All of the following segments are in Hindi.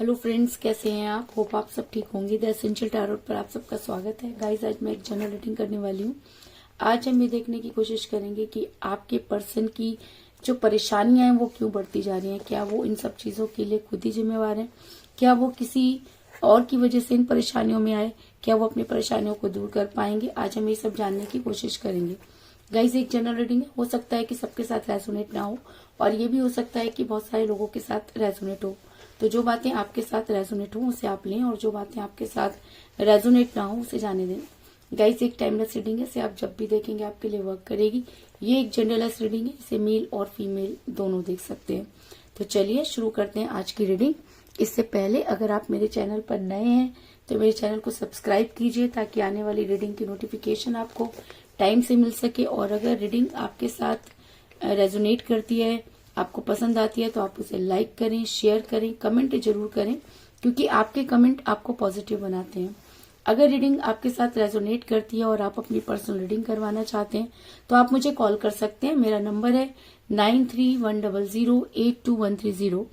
हेलो फ्रेंड्स, कैसे हैं आप? होप आप सब ठीक होंगे। द एसेंशियल टैरोट पर आप सबका स्वागत है। गाइस, आज मैं एक जनरल रीडिंग करने वाली हूँ। आज हम ये देखने की कोशिश करेंगे कि आपके पर्सन की जो परेशानियां हैं वो क्यों बढ़ती जा रही हैं। क्या वो इन सब चीजों के लिए खुद ही जिम्मेवार हैं? क्या वो किसी और की वजह से इन परेशानियों में आए? क्या वो अपनी परेशानियों को दूर कर पाएंगे? आज हम ये सब जानने की कोशिश करेंगे। गाइस, एक जनरल रीडिंग है, हो सकता है कि सबके साथ रेजोनेट ना हो और ये भी हो सकता है कि बहुत सारे लोगों के साथ रेजोनेट हो। तो जो बातें आपके साथ रेजोनेट हो उसे आप लें और जो बातें आपके साथ रेजोनेट ना हो उसे जाने दें। गाइस, एक टाइमलेस रीडिंग है, इसे आप जब भी देखेंगे आपके लिए वर्क करेगी। ये एक जनरलेस रीडिंग है, इसे मेल और फीमेल दोनों देख सकते हैं। तो चलिए शुरू करते हैं आज की रीडिंग। इससे पहले अगर आप मेरे चैनल पर नए हैं तो मेरे चैनल को सब्सक्राइब कीजिए ताकि आने वाली रीडिंग की नोटिफिकेशन आपको टाइम से मिल सके। और अगर रीडिंग आपके साथ रेजोनेट करती है, आपको पसंद आती है, तो आप उसे लाइक करें, शेयर करें, कमेंट जरूर करें, क्योंकि आपके कमेंट आपको पॉजिटिव बनाते हैं। अगर रीडिंग आपके साथ रेजोनेट करती है और आप अपनी पर्सनल रीडिंग करवाना चाहते हैं तो आप मुझे कॉल कर सकते हैं। मेरा नंबर है 9310082130।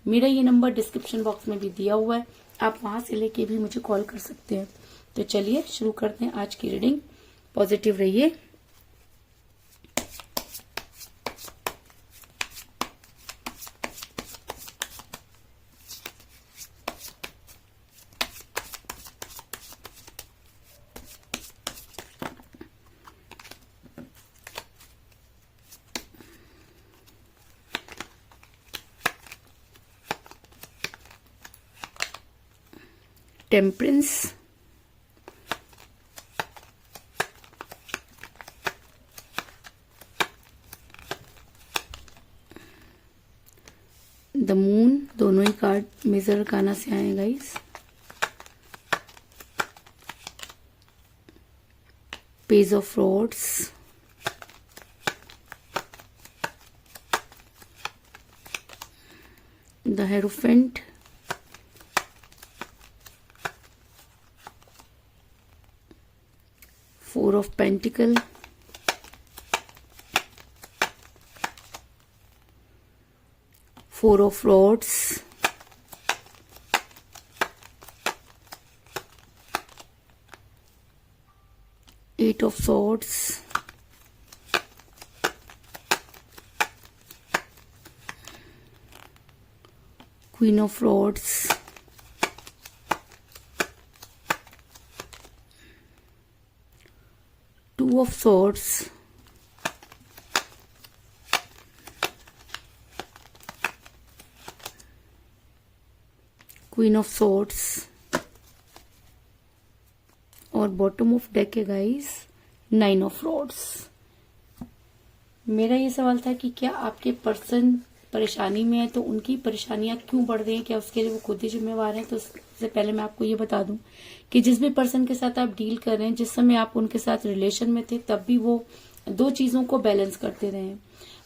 मेरा ये नंबर डिस्क्रिप्शन बॉक्स में भी दिया हुआ है, आप वहां से लेके भी मुझे कॉल कर सकते हैं। तो चलिए शुरू करते हैं आज की रीडिंग। पॉजिटिव रहिए। टेम्परेंस, द मून, दोनों ही कार्ड मेजर अरकाना से आए guys. Page of rods, the hierophant, four of pentacle, four of rods, eight of swords, queen of rods, two of swords, queen of swords और बॉटम ऑफ डेक है गाइस, नाइन ऑफ रॉड्स। मेरा ये सवाल था कि क्या आपके पर्सन परेशानी में है तो उनकी परेशानियां क्यों बढ़ रही हैं, क्या उसके लिए वो खुद ही जिम्मेवार हैं? तो उससे पहले मैं आपको ये बता दूं कि जिस भी पर्सन के साथ आप डील कर रहे हैं, जिस समय आप उनके साथ रिलेशन में थे तब भी वो दो चीजों को बैलेंस करते रहे हैं।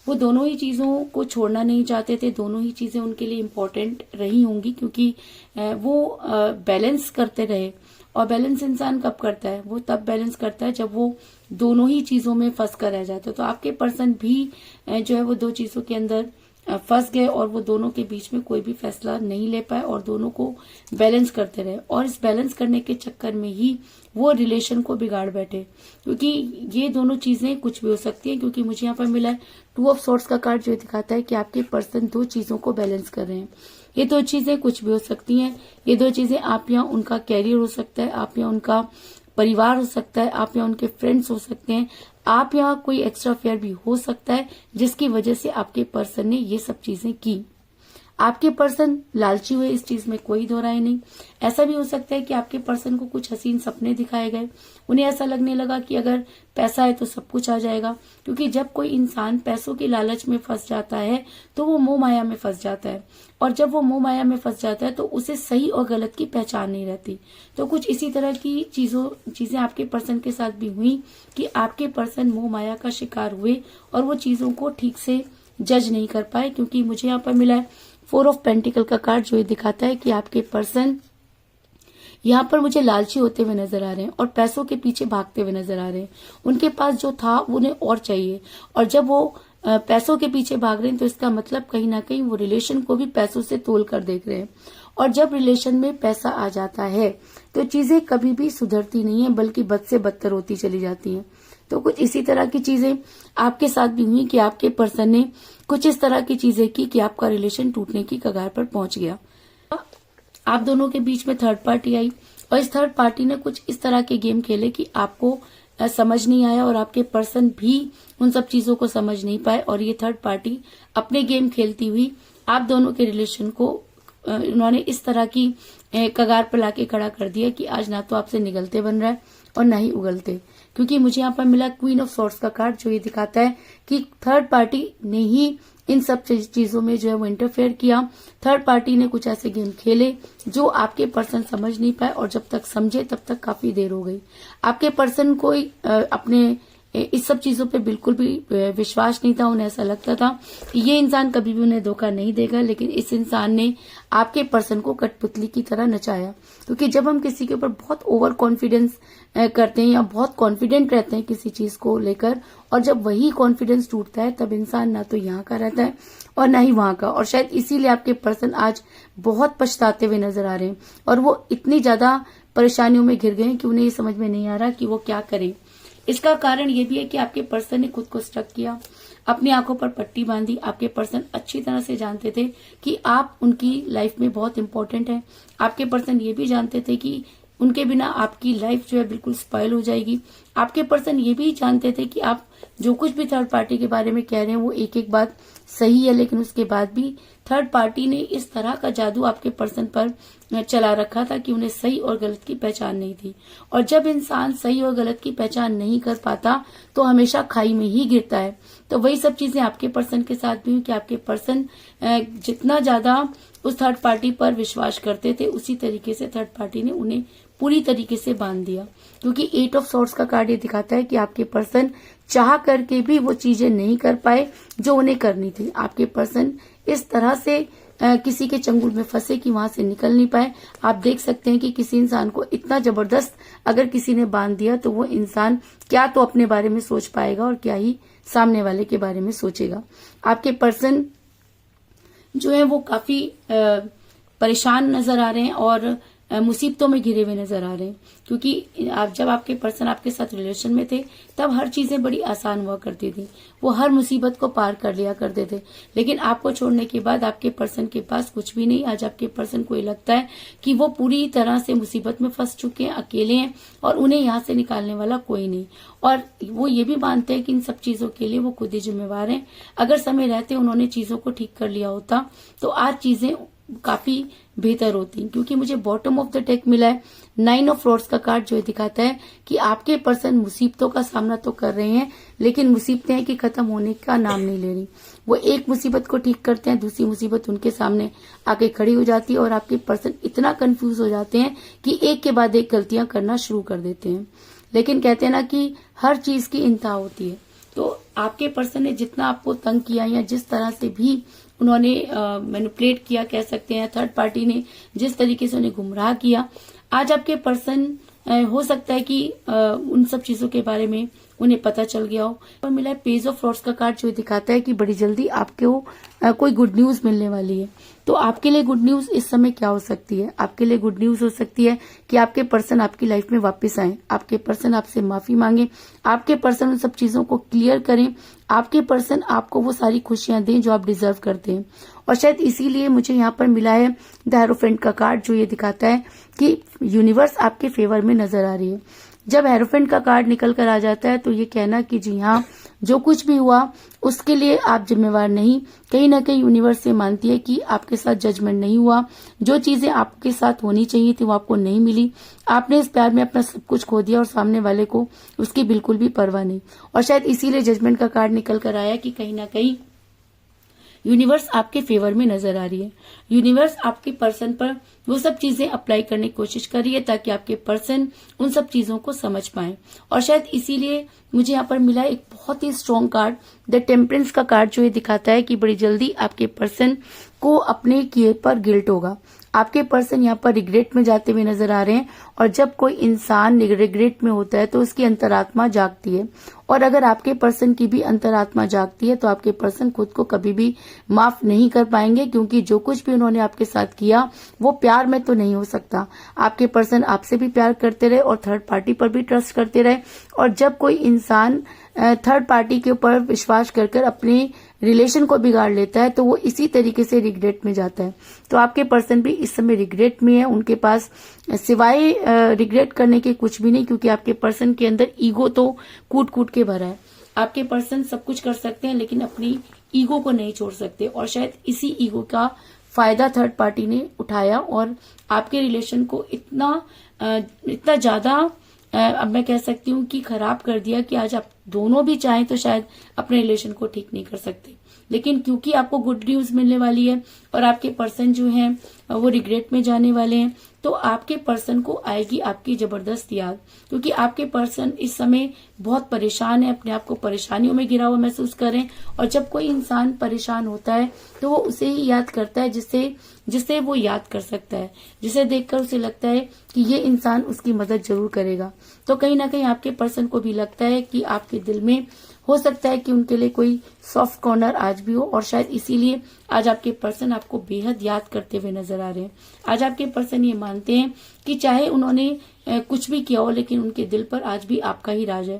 वो दोनों ही चीजों को छोड़ना नहीं चाहते थे, दोनों ही चीजें उनके लिए इम्पोर्टेंट रही होंगी, क्योंकि वो बैलेंस करते रहे। और बैलेंस इंसान कब करता है? वो तब बैलेंस करता है जब वो दोनों ही चीजों में फंस कर रह जाता है। तो आपके पर्सन भी जो है वो दो चीजों के अंदर फंस गए और वो दोनों के बीच में कोई भी फैसला नहीं ले पाए और दोनों को बैलेंस करते रहे। और इस बैलेंस करने के चक्कर में ही वो रिलेशन को बिगाड़ बैठे, क्योंकि ये दोनों चीजें कुछ भी हो सकती हैं। क्योंकि मुझे यहाँ पर मिला है टू ऑफ सॉर्ड्स का कार्ड, जो दिखाता है कि आपके पर्सन दो चीजों को बैलेंस कर रहे हैं। ये दो चीजें कुछ भी हो सकती हैं। ये दो चीजें आप या उनका कैरियर हो सकता है, आप या उनका परिवार हो सकता है, आप या उनके फ्रेंड्स हो सकते हैं, आप या कोई एक्स्ट्रा अफेयर भी हो सकता है, जिसकी वजह से आपके पर्सन ने ये सब चीजें की। आपके पर्सन लालची हुए, इस चीज में कोई दो राय नहीं। ऐसा भी हो सकता है कि आपके पर्सन को कुछ हसीन सपने दिखाए गए, उन्हें ऐसा लगने लगा कि अगर पैसा है तो सब कुछ आ जाएगा। क्योंकि जब कोई इंसान पैसों के लालच में फंस जाता है तो वो मोह माया में फंस जाता है, और जब वो मोह माया में फंस जाता है तो उसे सही और गलत की पहचान नहीं रहती। तो कुछ इसी तरह की चीजें आपके पर्सन के साथ भी हुई कि आपके पर्सन मोह माया का शिकार हुए और वो चीजों को ठीक से जज नहीं कर पाए। क्योंकि मुझे यहाँ पर मिला है फोर ऑफ पेंटिकल का कार्ड, जो ये दिखाता है कि आपके पर्सन यहाँ पर मुझे लालची होते हुए नजर आ रहे हैं और पैसों के पीछे भागते हुए नजर आ रहे हैं। उनके पास जो था उन्हें और चाहिए, और जब वो पैसों के पीछे भाग रहे हैं, तो इसका मतलब कहीं ना कहीं वो रिलेशन को भी पैसों से तोल कर देख रहे हैं। और जब रिलेशन में पैसा आ जाता है तो चीजें कभी भी सुधरती नहीं है, बल्कि बद से बदतर होती चली जाती हैं। तो कुछ इसी तरह की चीजें आपके साथ भी हुई कि आपके पर्सन ने कुछ इस तरह की चीजें की कि आपका रिलेशन टूटने की कगार पर पहुंच गया। आप दोनों के बीच में थर्ड पार्टी आई और इस थर्ड पार्टी ने कुछ इस तरह के गेम खेले कि आपको समझ नहीं आया और आपके पर्सन भी उन सब चीजों को समझ नहीं पाए, और ये थर्ड पार्टी अपने गेम खेलती हुई आप दोनों के रिलेशन को उन्होंने इस तरह की कगार पर लाके खड़ा कर दिया कि आज ना तो आपसे निगलते बन रहा है और ना ही उगलते। क्योंकि मुझे यहाँ पर मिला क्वीन ऑफ सॉर्ड्स का कार्ड, जो ये दिखाता है कि थर्ड पार्टी ने ही इन सब चीजों में जो है वो इंटरफेयर किया। थर्ड पार्टी ने कुछ ऐसे गेम खेले जो आपके पर्सन समझ नहीं पाए, और जब तक समझे तब तक काफी देर हो गई। आपके पर्सन को अपने इस सब चीजों पे बिल्कुल भी विश्वास नहीं था। उन्हें ऐसा लगता था कि ये इंसान कभी भी उन्हें धोखा नहीं देगा, लेकिन इस इंसान ने आपके पर्सन को कठपुतली की तरह नचाया। क्योंकि जब हम किसी के ऊपर बहुत ओवर कॉन्फिडेंस करते हैं या बहुत कॉन्फिडेंट रहते हैं किसी चीज को लेकर, और जब वही कॉन्फिडेंस टूटता है तब इंसान ना तो यहाँ का रहता है और ना ही वहां का। और शायद इसीलिए आपके पर्सन आज बहुत पछताते हुए नजर आ रहे हैं, और वो इतनी ज्यादा परेशानियों में घिर गए हैं कि उन्हें ये समझ में नहीं आ रहा कि वो क्या करें। इसका कारण ये भी है कि आपके पर्सन ने खुद को स्टक किया, अपनी आंखों पर पट्टी बांधी। आपके पर्सन अच्छी तरह से जानते थे कि आप उनकी लाइफ में बहुत इंपॉर्टेंट है। आपके पर्सन ये भी जानते थे कि उनके बिना आपकी लाइफ जो है बिल्कुल स्पॉइल हो जाएगी। आपके पर्सन ये भी जानते थे कि आप जो कुछ भी थर्ड पार्टी के बारे में कह रहे हैं वो एक एक बात सही है, लेकिन उसके बाद भी थर्ड पार्टी ने इस तरह का जादू आपके पर्सन पर चला रखा था कि उन्हें सही और गलत की पहचान नहीं थी। और जब इंसान सही और गलत की पहचान नहीं कर पाता तो हमेशा खाई में ही गिरता है। तो वही सब चीजें आपके पर्सन के साथ भी हुई कि आपके पर्सन जितना ज्यादा उस थर्ड पार्टी पर विश्वास करते थे, उसी तरीके से थर्ड पार्टी ने उन्हें पूरी तरीके से बांध दिया। क्योंकि 8 ऑफ सॉर्ड्स का कार्ड ये दिखाता है कि आपके पर्सन चाह करके भी वो चीजें नहीं कर पाए जो उन्हें करनी थी। आपके पर्सन इस तरह से किसी के चंगुल में फंसे कि वहां से निकल नहीं पाए। आप देख सकते हैं कि किसी इंसान को इतना जबरदस्त अगर किसी ने बांध दिया तो वो इंसान क्या तो अपने बारे में सोच पाएगा और क्या ही सामने वाले के बारे में सोचेगा। आपके पर्सन जो है वो काफी परेशान नजर आ रहे हैं और मुसीबतों में घिरे हुए नजर आ रहे हैं। क्योंकि जब आपके पर्सन आपके साथ रिलेशन में थे तब हर चीजें बड़ी आसान हुआ करती थी, वो हर मुसीबत को पार कर लिया करते थे। लेकिन आपको छोड़ने के बाद आपके पर्सन के पास कुछ भी नहीं। आज आपके पर्सन को ये लगता है कि वो पूरी तरह से मुसीबत में फंस चुके हैं, अकेले हैं और उन्हें यहाँ से निकालने वाला कोई नहीं। और वो ये भी मानते हैं कि इन सब चीजों के लिए वो खुद ही जिम्मेवार हैं। अगर समय रहते उन्होंने चीजों को ठीक कर लिया होता तो आज चीजें काफी बेहतर होती। क्योंकि मुझे बॉटम ऑफ द डेक मिला है 9 ऑफ सॉर्ड्स का कार्ड, जो दिखाता है कि आपके पर्सन मुसीबतों का सामना तो कर रहे हैं, लेकिन मुसीबतें हैं कि खत्म होने का नाम नहीं ले रही। वो एक मुसीबत को ठीक करते हैं, दूसरी मुसीबत उनके सामने आके खड़ी हो जाती है और आपके पर्सन इतना कंफ्यूज हो जाते हैं कि एक के बाद एक गलतियां करना शुरू कर देते हैं। लेकिन कहते हैं ना कि हर चीज की इंतहा होती है। तो आपके पर्सन ने जितना आपको तंग किया या जिस तरह से भी उन्होंने मैनिपुलेट किया कह सकते हैं, थर्ड पार्टी ने जिस तरीके से उन्हें गुमराह किया, आज आपके पर्सन हो सकता है कि उन सब चीजों के बारे में उन्हें पता चल गया हो। और मिला है पेज ऑफ फ्रॉड्स का कार्ड, जो दिखाता है कि बड़ी जल्दी आपको कोई गुड न्यूज मिलने वाली है। तो आपके लिए गुड न्यूज इस समय क्या हो सकती है? आपके लिए गुड न्यूज हो सकती है कि आपके पर्सन आपकी लाइफ में वापस आए, आपके पर्सन आपसे माफी मांगे, आपके पर्सन उन सब चीजों को क्लियर करें, आपके पर्सन आपको वो सारी खुशियां दें जो आप डिजर्व करते हैं। और शायद इसीलिए मुझे यहाँ पर मिला है द हेरोफेंट का कार्ड, जो ये दिखाता है कि यूनिवर्स आपके फेवर में नजर आ रही है। जब हेरोफेंट का कार्ड निकल कर आ जाता है तो ये कहना कि जी हाँ, जो कुछ भी हुआ उसके लिए आप जिम्मेवार नहीं। कहीं ना कहीं यूनिवर्स से मानती है कि आपके साथ जजमेंट नहीं हुआ, जो चीजें आपके साथ होनी चाहिए थी वो आपको नहीं मिली। आपने इस प्यार में अपना सब कुछ खो दिया और सामने वाले को उसकी बिल्कुल भी परवाह नहीं। और शायद इसीलिए जजमेंट का कार्ड निकल कर आया कि कहीं ना कहीं यूनिवर्स आपके फेवर में नजर आ रही है। यूनिवर्स आपके पर्सन पर वो सब चीजें अप्लाई करने की कोशिश कर रही है ताकि आपके पर्सन उन सब चीजों को समझ पाए। और शायद इसीलिए मुझे यहाँ पर मिला एक बहुत ही स्ट्रॉन्ग कार्ड, द टेम्परेंस का कार्ड, जो ये दिखाता है कि बड़ी जल्दी आपके पर्सन को अपने किए पर गिल्ट होगा। आपके पर्सन यहाँ पर रिग्रेट में जाते हुए नजर आ रहे हैं। और जब कोई इंसान रिग्रेट में होता है तो उसकी अंतरात्मा जागती है, और अगर आपके पर्सन की भी अंतरात्मा जागती है तो आपके पर्सन खुद को कभी भी माफ नहीं कर पाएंगे, क्योंकि जो कुछ भी उन्होंने आपके साथ किया वो प्यार में तो नहीं हो सकता। आपके पर्सन आपसे भी प्यार करते रहे और थर्ड पार्टी पर भी ट्रस्ट करते रहे, और जब कोई इंसान थर्ड पार्टी के ऊपर विश्वास कर अपने रिलेशन को बिगाड़ लेता है तो वो इसी तरीके से रिग्रेट में जाता है। तो आपके पर्सन भी इस समय रिग्रेट में है, उनके पास सिवाय रिग्रेट करने के कुछ भी नहीं, क्योंकि आपके पर्सन के अंदर ईगो तो कूट कूट के भरा है। आपके पर्सन सब कुछ कर सकते हैं लेकिन अपनी ईगो को नहीं छोड़ सकते, और शायद इसी ईगो का फायदा थर्ड पार्टी ने उठाया और आपके रिलेशन को इतना ज्यादा अब मैं कह सकती हूँ कि खराब कर दिया कि आज आप दोनों भी चाहें तो शायद अपने रिलेशन को ठीक नहीं कर सकते। लेकिन क्योंकि आपको गुड न्यूज मिलने वाली है और आपके पर्सन जो हैं वो रिग्रेट में जाने वाले हैं, तो आपके पर्सन को आएगी आपकी जबरदस्त याद, क्योंकि आपके पर्सन इस समय बहुत परेशान है, अपने आप को परेशानियों में गिरा हुआ महसूस करें। और जब कोई इंसान परेशान होता है तो वो उसे ही याद करता है जिसे वो याद कर सकता है, जिसे देखकर उसे लगता है कि ये इंसान उसकी मदद जरूर करेगा। तो कहीं ना कहीं आपके पर्सन को भी लगता है कि आपके दिल में हो सकता है कि उनके लिए कोई सॉफ्ट कॉर्नर आज भी हो, और शायद इसीलिए आज आपके पर्सन आपको बेहद याद करते हुए नजर आ रहे हैं। आज आपके पर्सन ये मानते हैं कि चाहे उन्होंने कुछ भी किया हो लेकिन उनके दिल पर आज भी आपका ही राज है,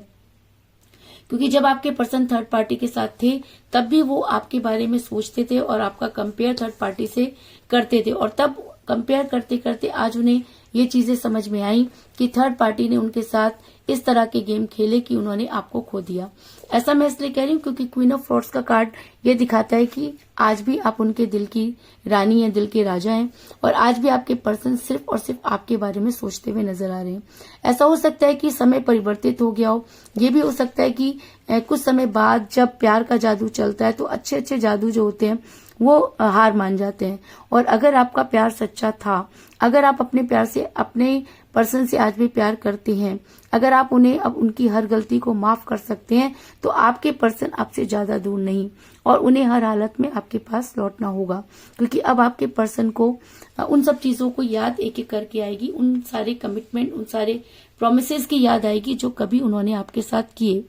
क्योंकि जब आपके पर्सन थर्ड पार्टी के साथ थे तब भी वो आपके बारे में सोचते थे और आपका कंपेयर थर्ड पार्टी से करते थे, और तब कंपेयर करते करते आज उन्हें ये चीजें समझ में आई कि थर्ड पार्टी ने उनके साथ इस तरह के गेम खेले कि उन्होंने आपको खो दिया। ऐसा मैं इसलिए कह रही हूँ क्योंकि क्वीन ऑफ फ्रॉड्स का कार्ड ये दिखाता है कि आज भी आप उनके दिल की रानी हैं, दिल के राजा हैं, और आज भी आपके पर्सन सिर्फ और सिर्फ आपके बारे में सोचते हुए नजर आ रहे हैं। ऐसा हो सकता है कि समय परिवर्तित हो गया हो, ये भी हो सकता है कि कुछ समय बाद जब प्यार का जादू चलता है तो अच्छे अच्छे जादू जो होते हैं वो हार मान जाते हैं। और अगर आपका प्यार सच्चा था, अगर आप अपने प्यार से अपने पर्सन से आज भी प्यार करते हैं, अगर आप उन्हें अब उनकी हर गलती को माफ कर सकते हैं, तो आपके पर्सन आपसे ज्यादा दूर नहीं और उन्हें हर हालत में आपके पास लौटना होगा, क्योंकि अब आपके पर्सन को उन सब चीजों को याद एक एक करके आएगी, उन सारे कमिटमेंट, उन सारे प्रोमिसेस की याद आएगी जो कभी उन्होंने आपके साथ किए।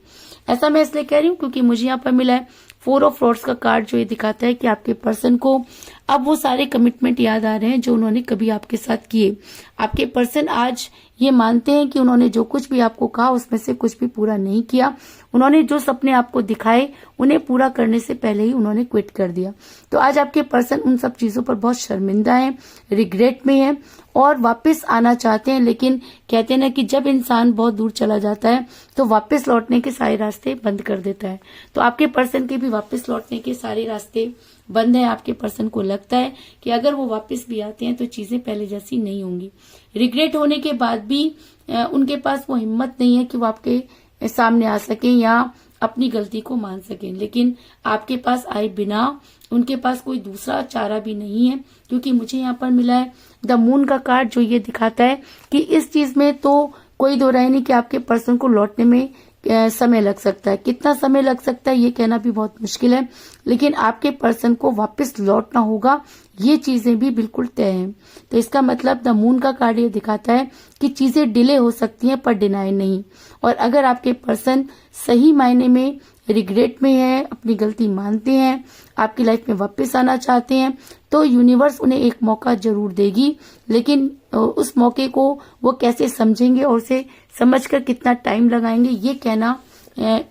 ऐसा मैं इसलिए कह रही हूँ क्योंकि मुझे यहाँ पर मिला है 4 ऑफ फ्रॉड्स का कार्ड, जो ये दिखाता है कि आपके पर्सन को अब वो सारे कमिटमेंट याद आ रहे हैं जो उन्होंने कभी आपके साथ किए। आपके पर्सन आज ये मानते हैं कि उन्होंने जो कुछ भी आपको कहा उसमें से कुछ भी पूरा नहीं किया। उन्होंने जो सपने आपको दिखाए उन्हें पूरा करने से पहले ही उन्होंने क्विट कर दिया। तो आज आपके पर्सन उन सब चीजों पर बहुत शर्मिंदा है, रिग्रेट में है और वापस आना चाहते हैं, लेकिन कहते हैं ना कि जब इंसान बहुत दूर चला जाता है तो वापस लौटने के सारे रास्ते बंद कर देता है। तो आपके पर्सन के भी वापस लौटने के सारे रास्ते बंद है। आपके पर्सन को लगता है कि अगर वो वापस भी आते हैं तो चीजें पहले जैसी नहीं होंगी। रिग्रेट होने के बाद भी उनके पास वो हिम्मत नहीं है कि वो आपके सामने आ सकें या अपनी गलती को मान सकें, लेकिन आपके पास आए बिना उनके पास कोई दूसरा चारा भी नहीं है, क्योंकि मुझे यहाँ पर मिला है द मून का कार्ड, जो ये दिखाता है कि इस चीज में तो कोई दो राय नहीं कि आपके पर्सन को लौटने में समय लग सकता है। कितना समय लग सकता है ये कहना भी बहुत मुश्किल है, लेकिन आपके पर्सन को वापस लौटना होगा, ये चीजें भी बिल्कुल तय हैं। तो इसका मतलब द मून का कार्ड ये दिखाता है कि चीजें डिले हो सकती हैं पर डिनाई नहीं। और अगर आपके पर्सन सही मायने में रिग्रेट में है, अपनी गलती मानते हैं, आपकी लाइफ में वापस आना चाहते हैं, तो यूनिवर्स उन्हें एक मौका जरूर देगी, लेकिन उस मौके को वो कैसे समझेंगे और उसे समझकर कितना टाइम लगाएंगे ये कहना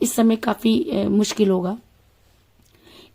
इस समय काफी मुश्किल होगा।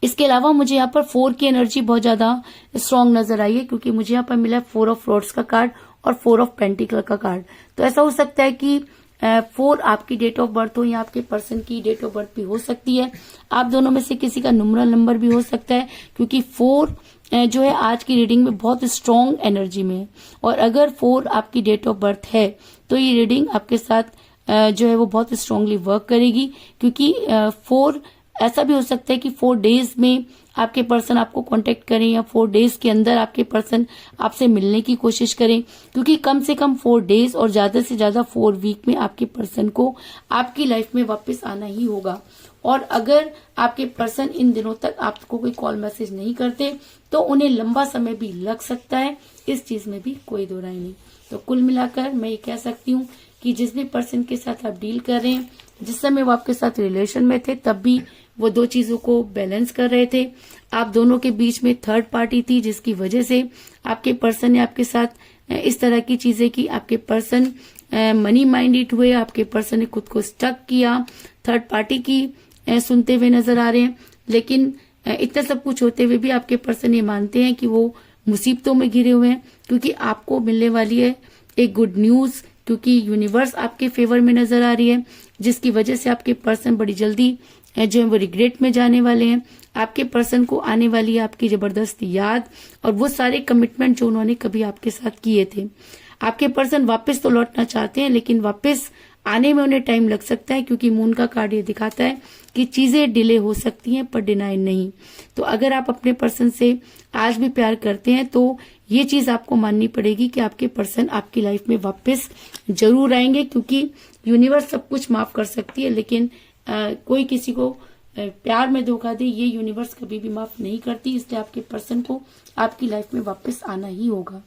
इसके अलावा मुझे यहाँ पर 4 की एनर्जी बहुत ज्यादा स्ट्रांग नजर आई है, क्योंकि मुझे यहाँ पर मिला है 4 ऑफ फ्रॉड्स का कार्ड और 4 ऑफ पेंटिकल का कार्ड। तो ऐसा हो सकता है कि 4 आपकी डेट ऑफ बर्थ हो या आपके पर्सन की डेट ऑफ बर्थ भी हो सकती है। आप दोनों में से किसी का न्यूमरल नंबर भी हो सकता है, क्योंकि 4 जो है आज की रीडिंग में बहुत स्ट्रांग एनर्जी में है। और अगर 4 आपकी डेट ऑफ बर्थ है तो ये रीडिंग आपके साथ जो है वो बहुत स्ट्रांगली वर्क करेगी, क्योंकि 4 ऐसा भी हो सकता है कि 4 डेज में आपके पर्सन आपको कांटेक्ट करें या 4 डेज के अंदर आपके पर्सन आपसे मिलने की कोशिश करें, क्योंकि कम से कम 4 डेज और ज्यादा से ज्यादा 4 वीक में आपके पर्सन को आपकी लाइफ में वापस आना ही होगा। और अगर आपके पर्सन इन दिनों तक आपको कोई कॉल मैसेज नहीं करते तो उन्हें लंबा समय भी लग सकता है, इस चीज में भी कोई दो राय नहीं। तो कुल मिलाकर मैं ये कह सकती हूँ कि जिस भी पर्सन के साथ आप डील कर रहे हैं, जिस समय वो आपके साथ रिलेशन में थे तब भी वो 2 चीजों को बैलेंस कर रहे थे। आप दोनों के बीच में थर्ड पार्टी थी जिसकी वजह से आपके पर्सन ने आपके साथ इस तरह की चीजें की। आपके पर्सन मनी माइंडेड हुए, आपके पर्सन ने खुद को स्टक किया, थर्ड पार्टी की सुनते हुए नजर आ रहे हैं। लेकिन इतना सब कुछ होते हुए भी आपके पर्सन ये मानते हैं कि वो मुसीबतों में घिरे हुए हैं, क्योंकि आपको मिलने वाली है एक गुड न्यूज, क्योंकि यूनिवर्स आपके फेवर में नजर आ रही है, जिसकी वजह से आपके पर्सन बड़ी जल्दी जो है वो रिग्रेट में जाने वाले हैं। आपके पर्सन को आने वाली है आपकी जबरदस्त याद और वो सारे कमिटमेंट जो उन्होंने कभी आपके साथ किए थे। आपके पर्सन वापस तो लौटना चाहते हैं, लेकिन वापस आने में उन्हें टाइम लग सकता है, क्योंकि मून का कार्ड ये दिखाता है कि चीजें डिले हो सकती हैं पर डिनाई नहीं। तो अगर आप अपने पर्सन से आज भी प्यार करते हैं तो ये चीज आपको माननी पड़ेगी कि आपके पर्सन आपकी लाइफ में वापस जरूर आएंगे, क्योंकि यूनिवर्स सब कुछ माफ कर सकती है, लेकिन कोई किसी को प्यार में धोखा दे ये यूनिवर्स कभी भी माफ नहीं करती। इसलिए आपके पर्सन को आपकी लाइफ में वापस आना ही होगा।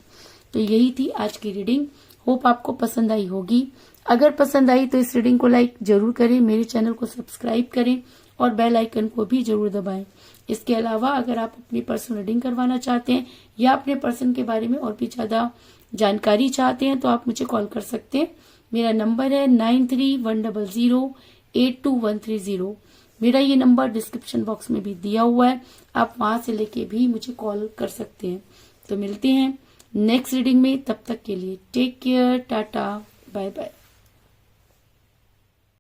तो यही थी आज की रीडिंग। होप आपको पसंद आई होगी। अगर पसंद आई तो इस रीडिंग को लाइक जरूर करें, मेरे चैनल को सब्सक्राइब करें और बेल आइकन को भी जरूर दबाएं। इसके अलावा अगर आप अपनी पर्सनल रीडिंग करवाना चाहते हैं या अपने पर्सन के बारे में और भी ज्यादा जानकारी चाहते हैं तो आप मुझे कॉल कर सकते हैं। मेरा नंबर है 9310082130। मेरा ये नंबर डिस्क्रिप्शन बॉक्स में भी दिया हुआ है, आप वहां से लेके भी मुझे कॉल कर सकते हैं। तो मिलते हैं नेक्स्ट रीडिंग में, तब तक के लिए take care, tata, bye bye.